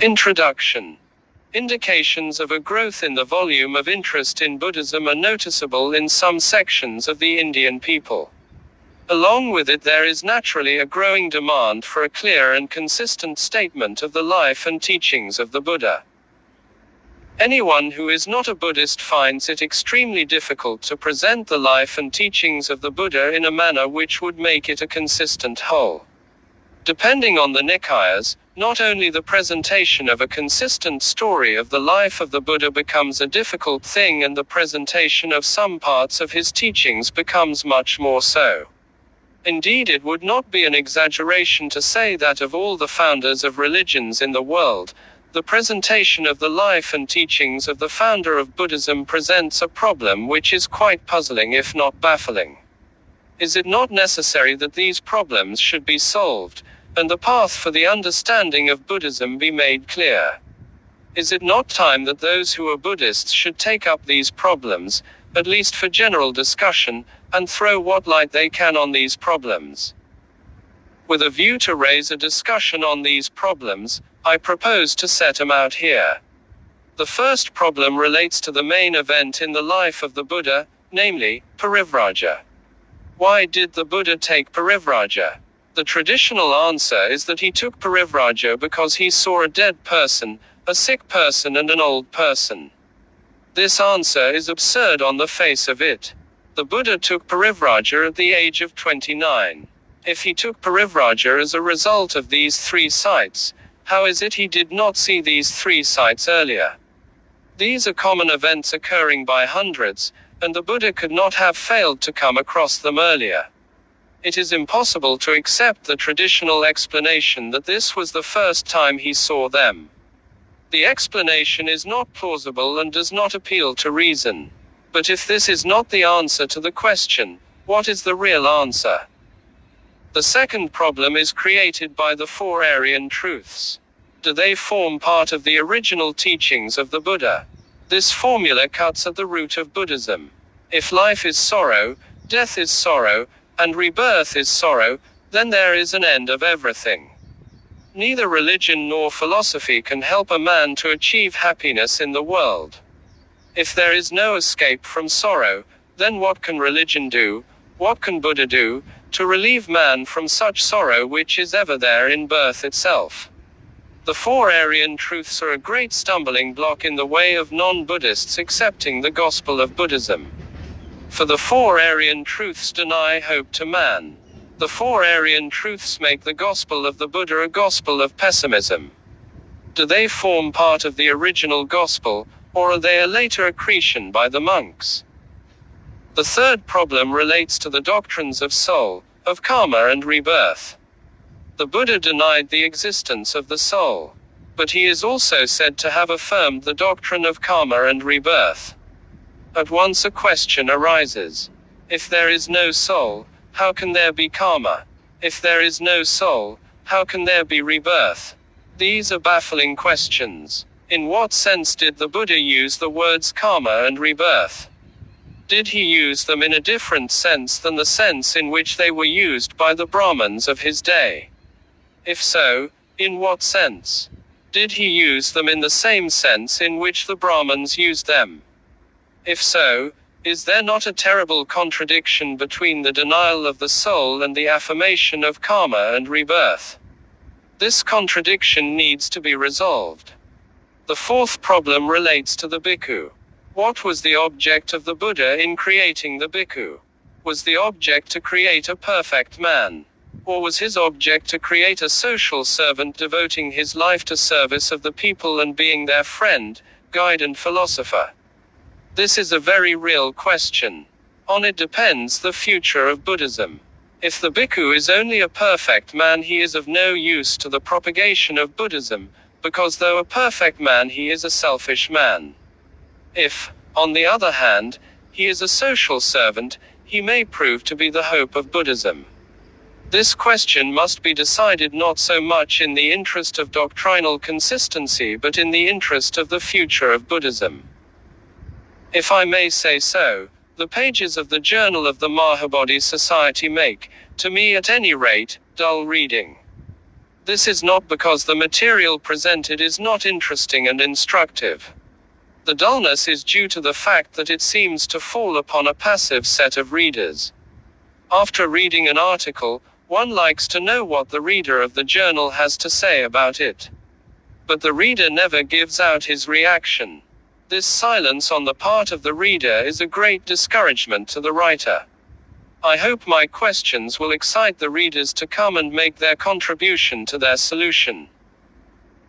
Introduction. Indications of a growth in the volume of interest in Buddhism are noticeable in some sections of the Indian people. Along with it, there is naturally a growing demand for a clear and consistent statement of the life and teachings of the Buddha. Anyone who is not a Buddhist finds it extremely difficult to present the life and teachings of the Buddha in a manner which would make it a consistent whole. Depending on the Nikayas, not only the presentation of a consistent story of the life of the Buddha becomes a difficult thing, and the presentation of some parts of his teachings becomes much more so. Indeed, it would not be an exaggeration to say that of all the founders of religions in the world, the presentation of the life and teachings of the founder of Buddhism presents a problem which is quite puzzling, if not baffling. Is it not necessary that these problems should be solved, and the path for the understanding of Buddhism be made clear? Is it not time that those who are Buddhists should take up these problems, at least for general discussion, and throw what light they can on these problems? With a view to raise a discussion on these problems, I propose to set them out here. The first problem relates to the main event in the life of the Buddha, namely, parivraja. Why did the Buddha take parivraja? The traditional answer is that he took parivraja because he saw a dead person, a sick person, and an old person. This answer is absurd on the face of it. The Buddha took parivraja at the age of 29. If he took parivraja as a result of these three sights, how is it he did not see these three sights earlier? These are common events occurring by hundreds, and the Buddha could not have failed to come across them earlier. It is impossible to accept the traditional explanation that this was the first time he saw them. The explanation is not plausible and does not appeal to reason. But if this is not the answer to the question, what is the real answer? The second problem is created by the four Aryan truths. Do they form part of the original teachings of the Buddha? This formula cuts at the root of Buddhism. If life is sorrow, death is sorrow, and rebirth is sorrow, then there is an end of everything. Neither religion nor philosophy can help a man to achieve happiness in the world. If there is no escape from sorrow, then what can religion do, what can Buddha do, to relieve man from such sorrow which is ever there in birth itself? The four Aryan truths are a great stumbling block in the way of non-Buddhists accepting the gospel of Buddhism. For the four Aryan truths deny hope to man. The four Aryan truths make the gospel of the Buddha a gospel of pessimism. Do they form part of the original gospel, or are they a later accretion by the monks? The third problem relates to the doctrines of soul, of karma and rebirth. The Buddha denied the existence of the soul. But he is also said to have affirmed the doctrine of karma and rebirth. At once a question arises. If there is no soul, how can there be karma? If there is no soul, how can there be rebirth? These are baffling questions. In what sense did the Buddha use the words karma and rebirth? Did he use them in a different sense than the sense in which they were used by the Brahmins of his day? If so, in what sense? Did he use them in the same sense in which the Brahmins used them? If so, is there not a terrible contradiction between the denial of the soul and the affirmation of karma and rebirth? This contradiction needs to be resolved. The fourth problem relates to the bhikkhu. What was the object of the Buddha in creating the bhikkhu? Was the object to create a perfect man? Or was his object to create a social servant devoting his life to service of the people and being their friend, guide and philosopher? This is a very real question. On it depends the future of Buddhism. If the bhikkhu is only a perfect man, he is of no use to the propagation of Buddhism, because though a perfect man, he is a selfish man. If, on the other hand, he is a social servant, he may prove to be the hope of Buddhism. This question must be decided not so much in the interest of doctrinal consistency but in the interest of the future of Buddhism. If I may say so, the pages of the Journal of the Mahabodhi Society make, to me at any rate, dull reading. This is not because the material presented is not interesting and instructive. The dullness is due to the fact that it seems to fall upon a passive set of readers. After reading an article, one likes to know what the reader of the journal has to say about it. But the reader never gives out his reaction. This silence on the part of the reader is a great discouragement to the writer. I hope my questions will excite the readers to come and make their contribution to their solution.